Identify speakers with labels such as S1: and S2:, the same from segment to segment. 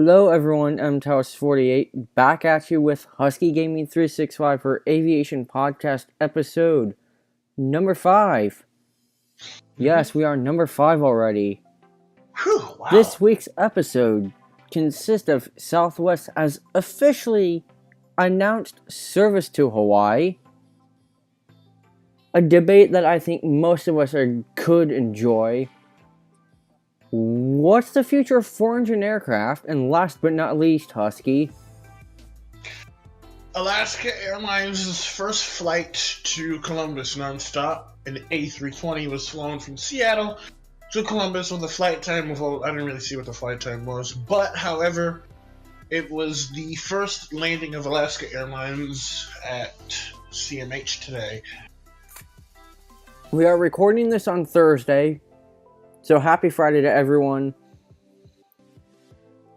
S1: Hello everyone, MTows48 back at you with Husky Gaming 365 for Aviation Podcast episode number 5. Yes, we are number 5 already.
S2: Whew, wow.
S1: This week's episode consists of Southwest has officially announced service to Hawaii. A debate that I think most of us could enjoy. What's the future of foreign aircraft? And last but not least, Husky.
S2: Alaska Airlines' first flight to Columbus nonstop. An A320 was flown from Seattle to Columbus with a flight time of, I didn't really see what the flight time was, but however, it was the first landing of Alaska Airlines at CMH today.
S1: We are recording this on Thursday. So happy Friday to everyone.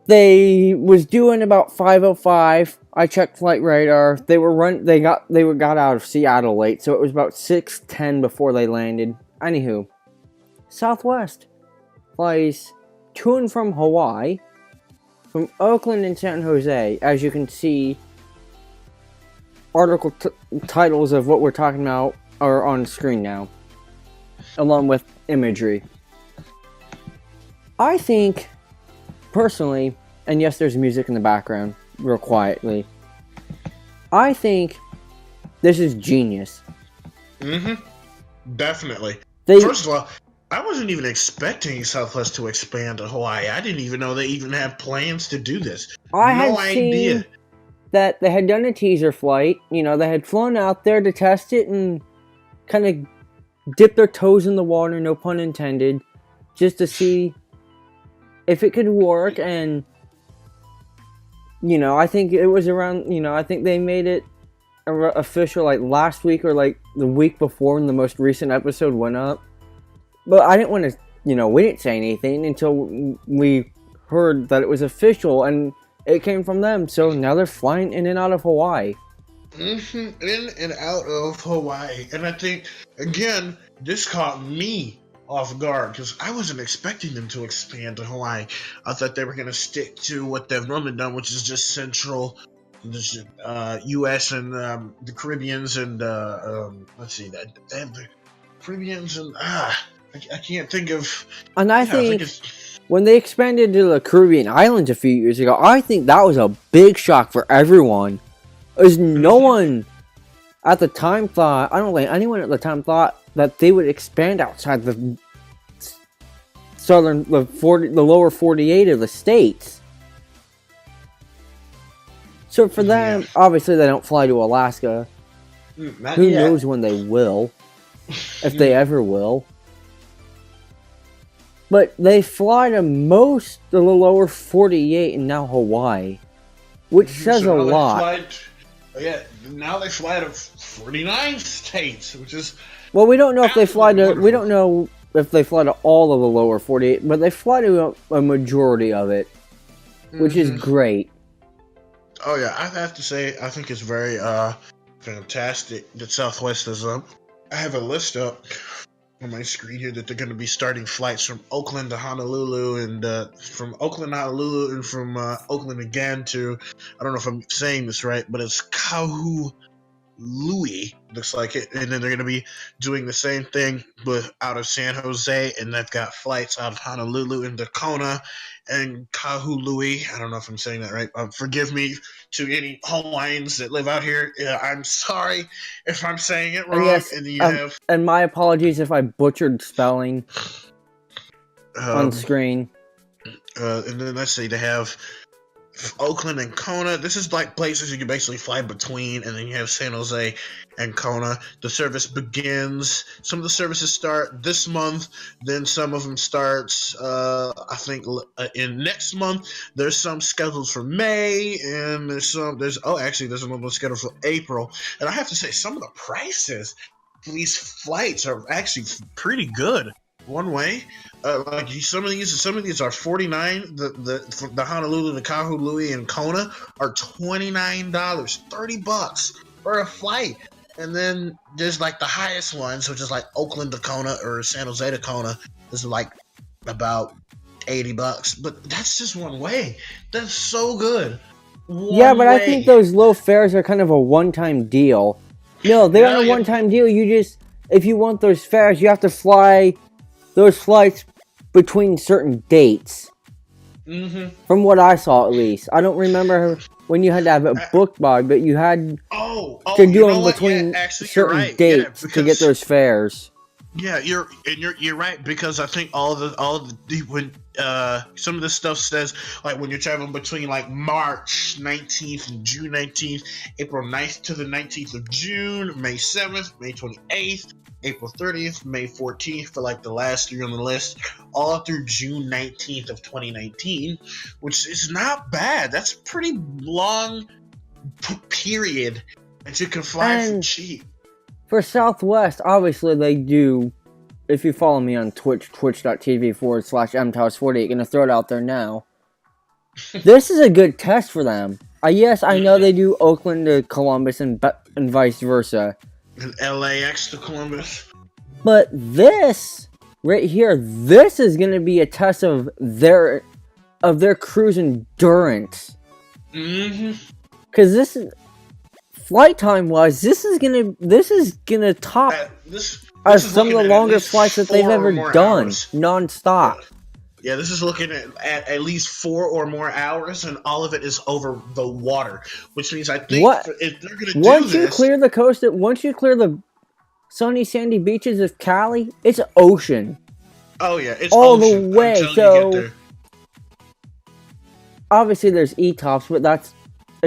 S1: They was doing about 5:05. I checked flight radar. They got out of Seattle late, so it was about 6:10 before they landed. Anywho, Southwest flies to and from Hawaii, from Oakland and San Jose. As you can see, article titles of what we're talking about are on screen now, along with imagery. I think, personally, and yes, there's music in the background, real quietly. I think this is genius.
S2: Definitely. First of all, I wasn't even expecting Southwest to expand to Hawaii. I didn't even know they even had plans to do this.
S1: I had seen that they had done a teaser flight. You know, they had flown out there to test it and kind of dip their toes in the water, no pun intended, just to see if it could work. And you know, I think it was around, you know, I think they made it official like last week or like the week before when the most recent episode went up. But I didn't want to, you know, we didn't say anything until we heard that it was official and it came from them. So now they're flying in and out of Hawaii.
S2: In and out of Hawaii. And I think, again, this caught me off guard because I wasn't expecting them to expand to Hawaii. I thought they were going to stick to what they've normally done, which is just central U.S. and the Caribbeans and let's see, that the Caribbeans and I can't think of.
S1: And I think when they expanded to the Caribbean islands a few years ago, I think that was a big shock for everyone. As no one at the time thought, I don't think anyone at the time thought that they would expand outside the the lower 48 of the states. So for them, obviously they don't fly to Alaska. Who knows when they will, if they ever will. But they fly to most of the lower 48 and now Hawaii, which says a lot.
S2: Now they fly to 49 states, which is.
S1: Well, we don't know if they fly to. We don't know if they fly to all of the lower 48, but they fly to a majority of it, which is great.
S2: Oh yeah, I have to say, I think it's very fantastic that Southwest is up. I have a list up on my screen here that they're going to be starting flights from Oakland to Honolulu, and from Oakland to Honolulu, and from Oakland again to, I don't know if I'm saying this right, but it's Kahului, looks like it. And then they're going to be doing the same thing with out of San Jose, and they've got flights out of Honolulu into Kona and Kahului. I don't know if I'm saying that right. Forgive me to any Hawaiians that live out here. I'm sorry if I'm saying it wrong.
S1: Yes,
S2: and you have,
S1: and my apologies if I butchered spelling on screen.
S2: And then let's see, they have Oakland and Kona. This is like places you can basically fly between, and then you have San Jose and Kona. The service begins. Some of the services start this month, then some of them starts I think in next month. There's some scheduled for May, and there's a little bit scheduled for April. And I have to say, some of the prices for these flights are actually pretty good. One way, like some of these are $49. The Honolulu, the Kahului, and Kona are $29, $30 for a flight. And then there's like the highest ones, which is like Oakland to Kona or San Jose to Kona, is like about $80, but that's just one way. That's so good.
S1: Yeah, but I think those low fares are kind of a one-time deal. No, they're not a one-time deal. You just, if you want those fares, you have to fly those flights between certain dates.
S2: Mm-hmm.
S1: From what I saw, at least. I don't remember when you had to have it booked by, but you had to do them between certain dates to get those fares.
S2: Yeah, you're right, because I think when some of this stuff says, like, when you're traveling between like March 19th and June 19th, April 9th to the 19th of June, May 7th, May 28th, April 30th, May 14th for like the last 3 on the list, all through June 19th of 2019, which is not bad. That's a pretty long period that you can fly for cheap.
S1: For Southwest, obviously they do, if you follow me on Twitch, twitch.tv/mtows48, gonna throw it out there now. This is a good test for them. Yes, I know they do Oakland to Columbus and vice versa.
S2: And LAX to Columbus.
S1: But this, right here, this is gonna be a test of their cruise endurance.
S2: Mm-hmm.
S1: Because this is... Flight time wise, this is gonna top some of the longest flights that they've ever done, non-stop.
S2: Yeah, this is looking at least 4 or more hours, and all of it is over the water, which means I think if they're gonna do
S1: once you clear the coast, once you clear the sunny sandy beaches of Cali, it's ocean.
S2: Oh yeah, it's
S1: all
S2: ocean.
S1: The way. So obviously there's E-tops, but that's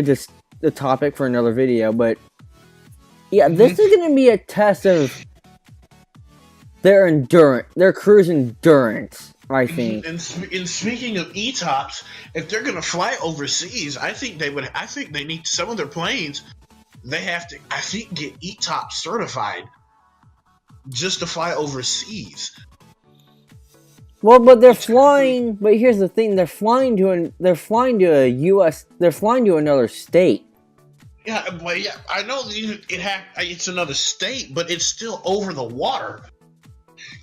S1: just the topic for another video. But yeah, this is going to be a test of their cruise endurance, I think.
S2: And speaking of E-tops, if they're going to fly overseas, I think they need some of their planes. They have to, I think, get E-top certified just to fly overseas.
S1: Well, but they're flying. But here's the thing: they're flying to another state.
S2: Yeah, but yeah, I know it's another state, but it's still over the water.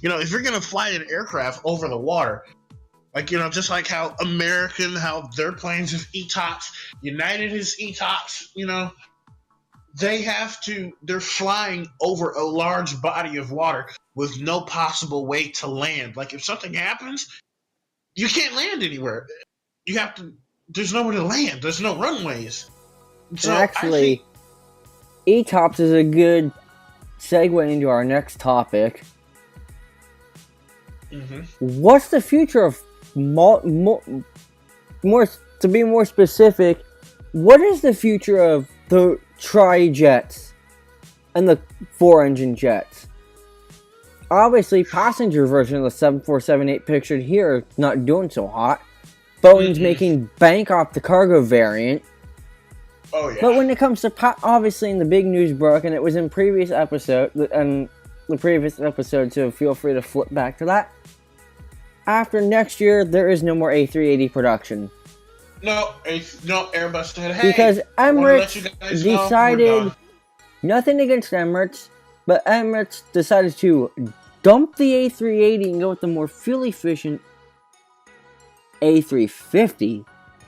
S2: You know, if you're gonna fly an aircraft over the water, like, you know, just like how how their planes have E-tops, United has E-tops, you know, they're flying over a large body of water with no possible way to land. Like, if something happens, you can't land anywhere. There's nowhere to land. There's no runways. So
S1: actually, E-tops is a good segue into our next topic.
S2: Mm-hmm.
S1: What's the future of more? To be more specific, what is the future of the tri-jets and the 4-engine jets? Obviously, passenger version of the 747-8 pictured here is not doing so hot. Boeing's making bank off the cargo variant.
S2: Oh, yeah.
S1: But when it comes to obviously in the big news broke, and it was in previous episode, so feel free to flip back to that. After next year, there is no more A380 production.
S2: No, Airbus said, hey,
S1: because Emirates decided, nothing against Emirates, but Emirates decided to dump the A380 and go with the more fuel-efficient A350.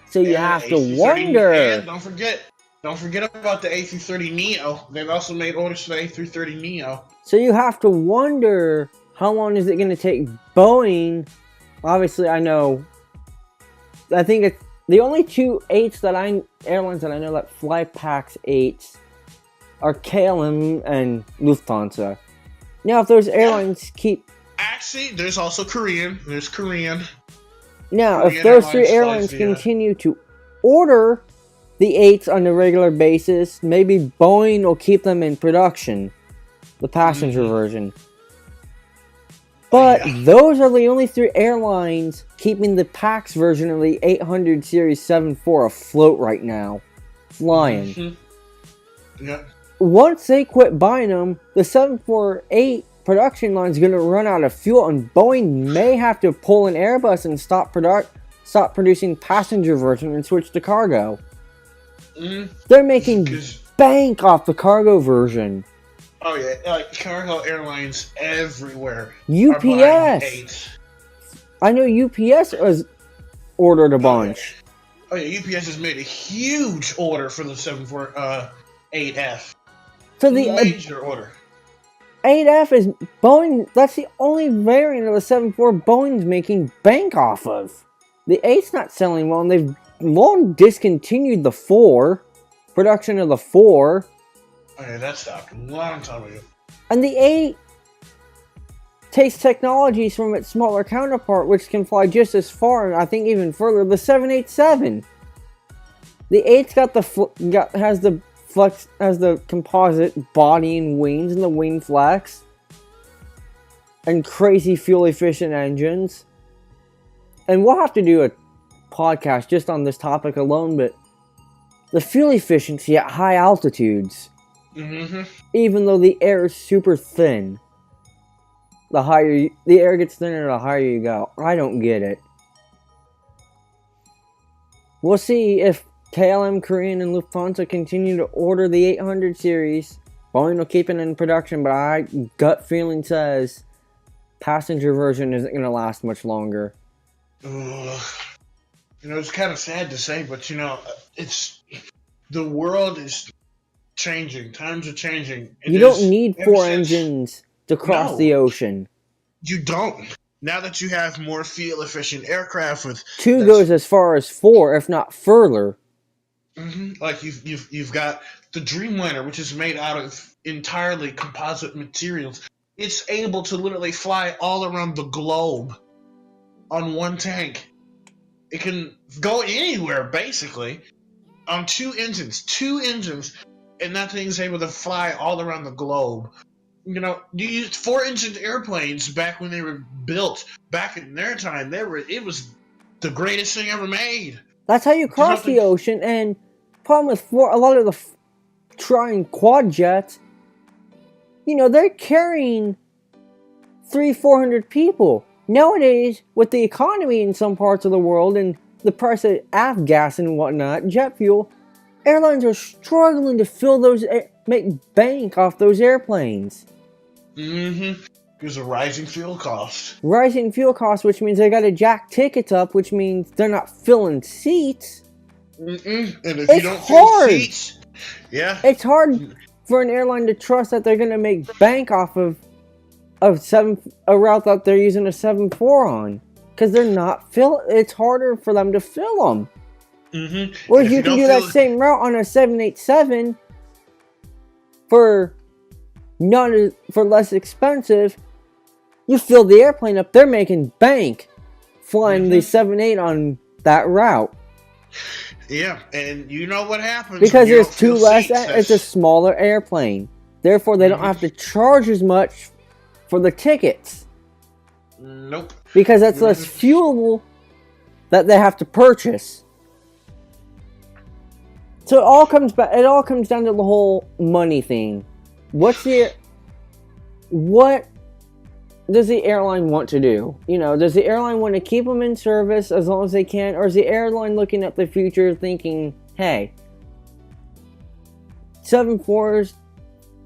S1: So you have to wonder.
S2: And don't forget about the A330neo. They've also made orders for the A330neo.
S1: So you have to wonder, how long is it going to take Boeing? Obviously, I think it's the only two airlines that I know that fly PAX 8s are KLM and Lufthansa. Now, if those airlines keep...
S2: Actually, there's also Korean. There's Korean.
S1: Now, if those three airlines continue to order the 8s on a regular basis, maybe Boeing will keep them in production. The passenger version. But those are the only three airlines keeping the PAX version of the 800 Series 747 afloat right now. Flying.
S2: Mm-hmm. Yeah.
S1: Once they quit buying them, the 748 production line is going to run out of fuel, and Boeing may have to pull an Airbus and stop producing passenger version and switch to cargo.
S2: Mm-hmm.
S1: They're making bank off the cargo version.
S2: Oh yeah, like cargo airlines everywhere.
S1: UPS. I know UPS has ordered a bunch.
S2: Oh yeah, UPS has made a huge order for the 748F.
S1: So the
S2: major order.
S1: 8F is Boeing. That's the only variant of the 747 Boeing's making bank off of. The 8's not selling well, and they've long discontinued the 4 production of the 4.
S2: Okay, that stopped a long time ago.
S1: And the 8 takes technologies from its smaller counterpart, which can fly just as far, and I think even further. The 787. The 8's has the composite body and wings and the wing flex and crazy fuel efficient engines. And we'll have to do a podcast just on this topic alone, but the fuel efficiency at high altitudes, even though the air is super thin, the air gets thinner the higher you go. I don't get it. We'll see if KLM, Korean, and Lufthansa continue to order the 800 series. Boeing will keep it in production, but my gut feeling says passenger version isn't going to last much longer.
S2: It's kind of sad to say, but the world is changing. Times are changing.
S1: You don't need 4 engines to cross the ocean.
S2: You don't. Now that you have more fuel efficient aircraft with
S1: 2 goes as far as 4, if not further.
S2: Like you've got the Dreamliner, which is made out of entirely composite materials. It's able to literally fly all around the globe on one tank. It can go anywhere basically on 2 engines, and that thing's able to fly all around the globe. You used 4-engine airplanes back when they were built. Back in their time, it was the greatest thing ever made.
S1: That's how you cross the ocean, and problem with a lot of the trying quad jets, they're carrying 300-400 people. Nowadays, with the economy in some parts of the world and the price of avgas and whatnot, jet fuel, airlines are struggling to make bank off those airplanes.
S2: There's a rising fuel cost.
S1: Rising fuel costs, which means they got to jack tickets up, which means they're not filling seats.
S2: And if you don't fill seats,
S1: it's hard for an airline to trust that they're going to make bank off of a route that they're using a 74 on, because they're not it's harder for them to fill them. Whereas you can do that same route on a 787 for less expensive. You fill the airplane up, they're making bank flying the 78 on that route.
S2: Yeah, and you know what happens
S1: because there's 2 less. It's a smaller airplane, therefore they don't have to charge as much for the tickets.
S2: Nope.
S1: Because that's less fuel that they have to purchase. So it all comes back. It all comes down to the whole money thing. What does the airline want to do? Does the airline want to keep them in service as long as they can, or is the airline looking at the future, thinking, "Hey, 747s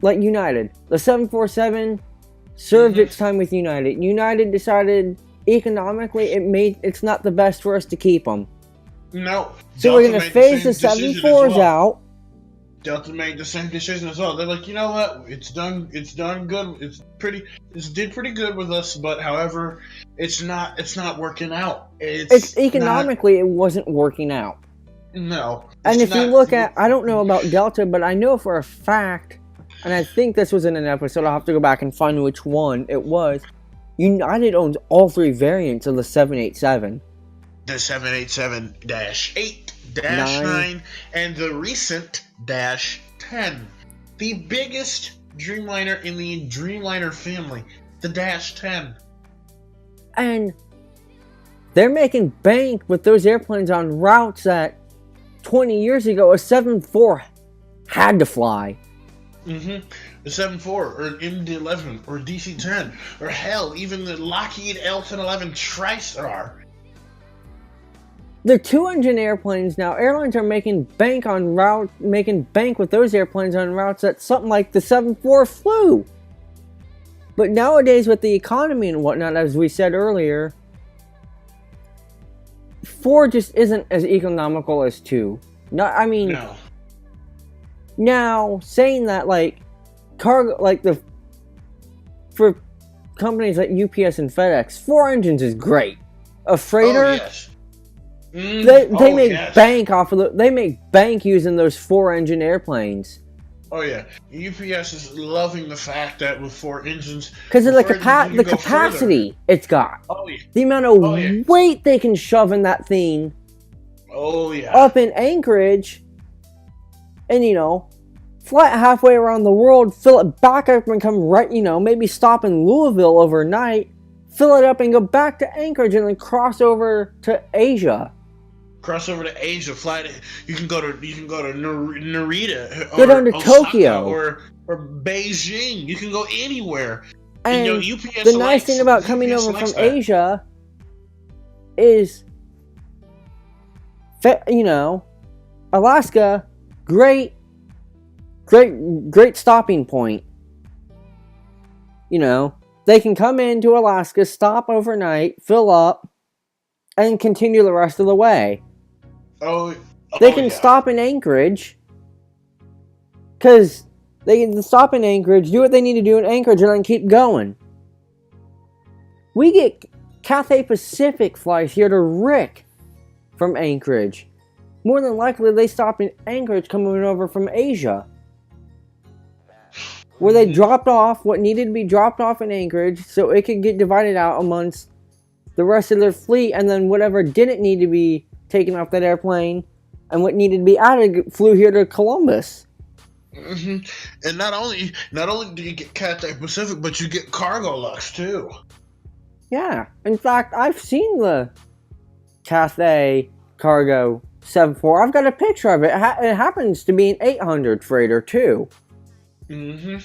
S1: like United, the 747." Served its time with United. United decided economically it's not the best for us to keep them.
S2: No.
S1: So we're going to phase the 74s out.
S2: Delta made the same decision as well. They're like, you know what? It's done good. It did pretty good with us, but however, it's not working out. It's
S1: economically, it wasn't working out.
S2: No.
S1: And if you look at, I don't know about Delta, but I know for a fact, and I think this was in an episode, I'll have to go back and find which one it was. United owns all 3 variants of the 787.
S2: The 787-8, -9, and the recent -10. The biggest Dreamliner in the Dreamliner family. The -10.
S1: And they're making bank with those airplanes on routes that 20 years ago a 74 had to fly.
S2: The 74 or MD-11 or DC-10 or hell, even the Lockheed L-1011 TriStar.
S1: They're 2-engine airplanes now. Airlines are making bank with those airplanes on routes that something like the 74 flew. But nowadays, with the economy and whatnot, as we said earlier, 4 just isn't as economical as 2.
S2: No.
S1: Now saying that, like, for companies like UPS and FedEx, 4 engines is great. A freighter,
S2: Oh, yes.
S1: they make bank off of they make bank using those 4-engine airplanes.
S2: Oh yeah, UPS is loving the fact that with 4 engines,
S1: because of the capacity
S2: further.
S1: It's got.
S2: Oh yeah.
S1: The amount of weight they can shove in that thing.
S2: Oh yeah.
S1: Up in Anchorage, and fly it halfway around the world, fill it back up and come right, maybe stop in Louisville overnight, fill it up and go back to Anchorage and then cross over to Asia.
S2: Cross over to Asia, fly to. You can go to Narita.
S1: Go down to
S2: Osaka,
S1: Tokyo
S2: or Beijing. You can go anywhere.
S1: And
S2: UPS
S1: the nice thing about coming over from Asia is, Alaska, great stopping point. They can come into Alaska, stop overnight, fill up, and continue the rest of the way. They can stop in Anchorage, because they can stop in Anchorage, do what they need to do in Anchorage, and then keep going. We get Cathay Pacific flies here to Rick from Anchorage. More than likely, they stop in Anchorage coming over from Asia, where they dropped off what needed to be dropped off in Anchorage so it could get divided out amongst the rest of their fleet, and then whatever didn't need to be taken off that airplane and what needed to be added flew here to Columbus.
S2: Mm-hmm. And not only do you get Cathay Pacific, but you get Cargolux too.
S1: Yeah. In fact, I've seen the Cathay Cargo 74. I've got a picture of it. It happens to be an 800 freighter too.
S2: Mm-hmm.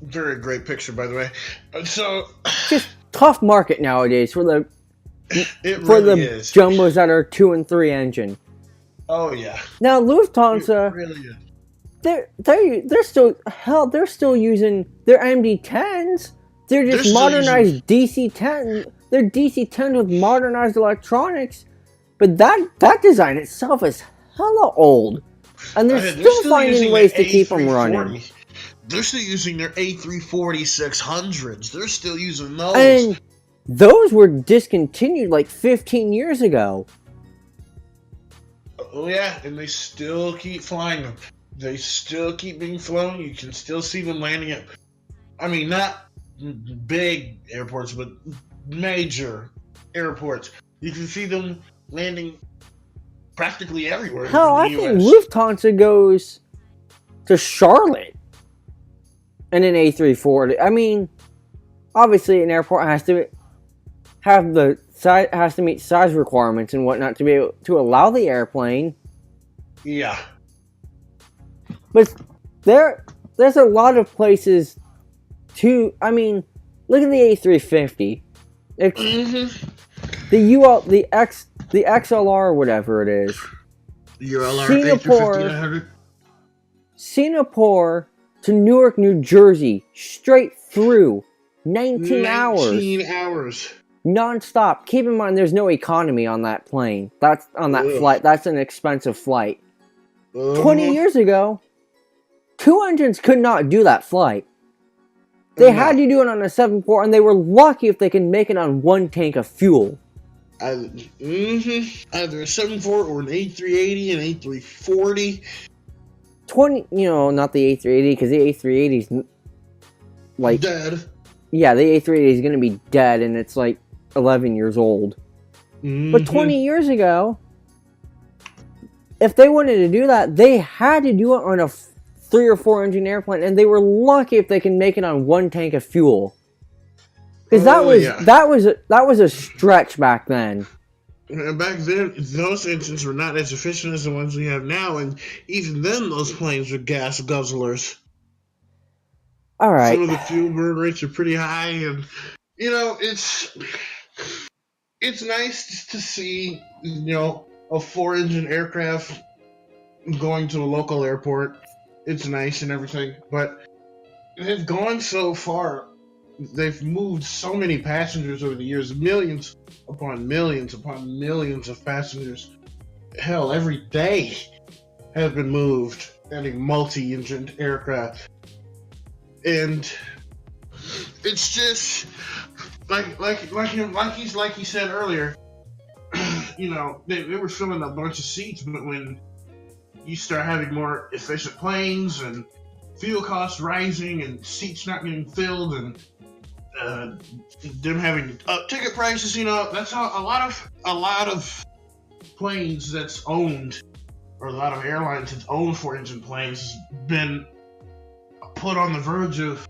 S2: Very great picture, by the way. So
S1: just tough market nowadays for the jumbos that are 2 and 3 engine.
S2: Oh yeah.
S1: Now Lufthansa,
S2: it really is.
S1: They're still using their MD-10s. They're just modernized DC-10. They're DC-10s with modernized electronics, but that design itself is hella old, and they're still finding ways to keep them running.
S2: They're still using their A340 600s. They're still using those.
S1: And those were discontinued like 15 years ago.
S2: Oh yeah, and they still keep flying them. They still keep being flown. You can still see them landing at, not big airports, but major airports. You can see them landing practically everywhere.
S1: Hell, I think Lufthansa goes to Charlotte in an A340. Obviously, an airport has to have has to meet size requirements and whatnot to be able to allow the airplane.
S2: Yeah.
S1: But there's a lot of places to. Look at the A350. The XLR, whatever it is. Singapore to Newark, New Jersey, straight through, 19 hours.
S2: 19 hours.
S1: Non-stop. Keep in mind, there's no economy on that plane. That's on that flight. That's an expensive flight. 20 years ago, 2 engines could not do that flight. They had to do it on a 747, and they were lucky if they could make it on 1 tank of fuel.
S2: Either a 74 or an A380, an A340.
S1: Not the A380, because the A380's like
S2: dead.
S1: Yeah, the A380 is going to be dead, and it's like 11 years old. But 20 years ago, if they wanted to do that, they had to do it on a 3 or 4 engine airplane, and they were lucky if they can make it on 1 tank of fuel. Because that was a stretch back then.
S2: And back then, those engines were not as efficient as the ones we have now, and even then, those planes were gas guzzlers.
S1: All right.
S2: Some of the fuel burn rates are pretty high, and it's nice to see a 4-engine aircraft going to a local airport. It's nice and everything, but they've gone so far they've moved so many passengers over the years, millions upon millions of passengers. Hell, every day have been moved in a multi-engined aircraft, and it's just like he said earlier. You know, they were filling a bunch of seats, but when you start having more efficient planes and fuel costs rising and seats not getting filled and them having ticket prices, you know, that's how a lot of planes that's owned, or a lot of airlines that's owned 4-engine planes has been put on the verge of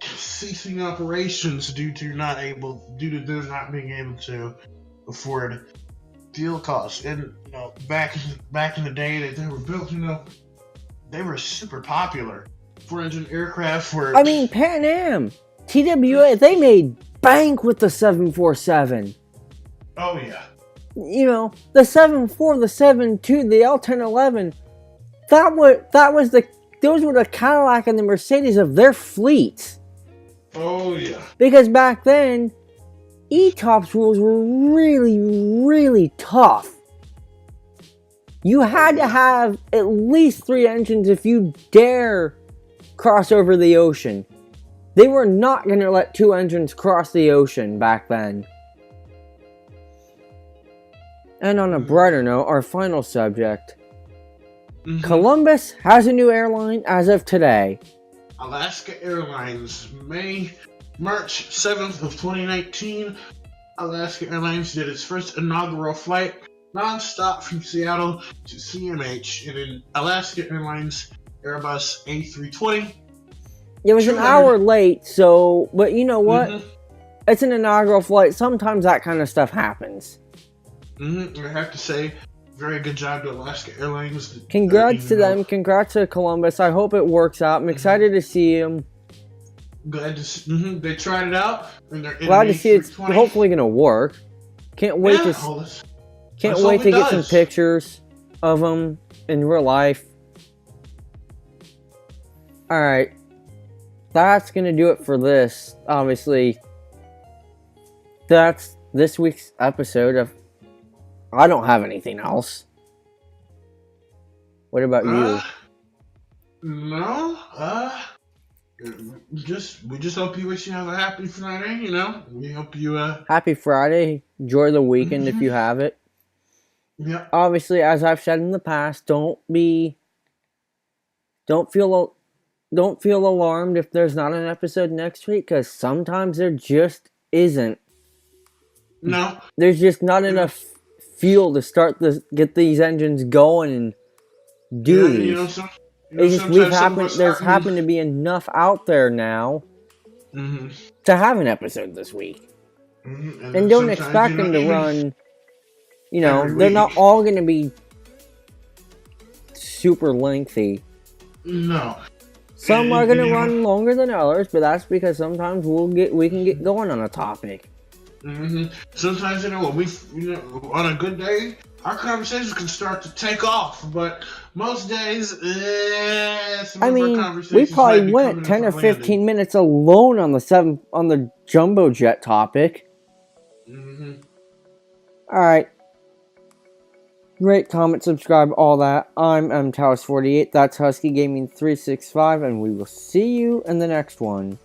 S2: ceasing operations due to them not being able to afford fuel costs. And you know, back in the day that they were built, you know, they were super popular. 4-engine aircraft were.
S1: I mean, Pan Am, TWA, they made bank with the 747.
S2: Oh yeah.
S1: You know, the 7.4, the 7.2, the L1011. Those were the Cadillac and the Mercedes of their fleets.
S2: Oh yeah.
S1: Because back then, ETOPS rules were really, really tough. You had to have at least 3 engines if you dare cross over the ocean. They were not going to let 2 engines cross the ocean back then. And on a brighter note, our final subject. Mm-hmm. Columbus has a new airline as of today.
S2: Alaska Airlines, March 7th of 2019, Alaska Airlines did its first inaugural flight non-stop from Seattle to CMH in an Alaska Airlines Airbus A320.
S1: It was an hour late, but you know what? Mm-hmm. It's an inaugural flight. Sometimes that kind of stuff happens.
S2: Mm-hmm. I have to say, very good job to Alaska Airlines.
S1: Congrats to them. Congrats to Columbus. I hope it works out. I'm excited to see them.
S2: Glad to see. Mm-hmm. They tried it out. And they're
S1: glad to see it's hopefully going to work. Can't wait to get some pictures of them in real life. Alright. That's going to do it for this. Obviously, that's this week's episode of... I don't have anything else. What about you?
S2: No. We just hope you have a happy Friday, you know? We hope you,
S1: Happy Friday. Enjoy the weekend if you have it.
S2: Yeah.
S1: Obviously, as I've said in the past, don't feel alarmed if there's not an episode next week, because sometimes there just isn't.
S2: No.
S1: There's just not enough fuel to get these engines going and do these. There's happened to be enough out there now to have an episode this week. Mm-hmm. And don't expect them to run, they're not all going to be super lengthy.
S2: No.
S1: Some are going to run longer than others, but that's because sometimes we can get going on a topic.
S2: Mm-hmm. Sometimes, on a good day, our conversations can start to take off, but most days,
S1: we probably went 10 or 15 minutes alone on the jumbo jet topic.
S2: Mm-hmm.
S1: Alright. Rate, comment, subscribe, all that. I'm MTalis48, that's Husky Gaming 365, and we will see you in the next one.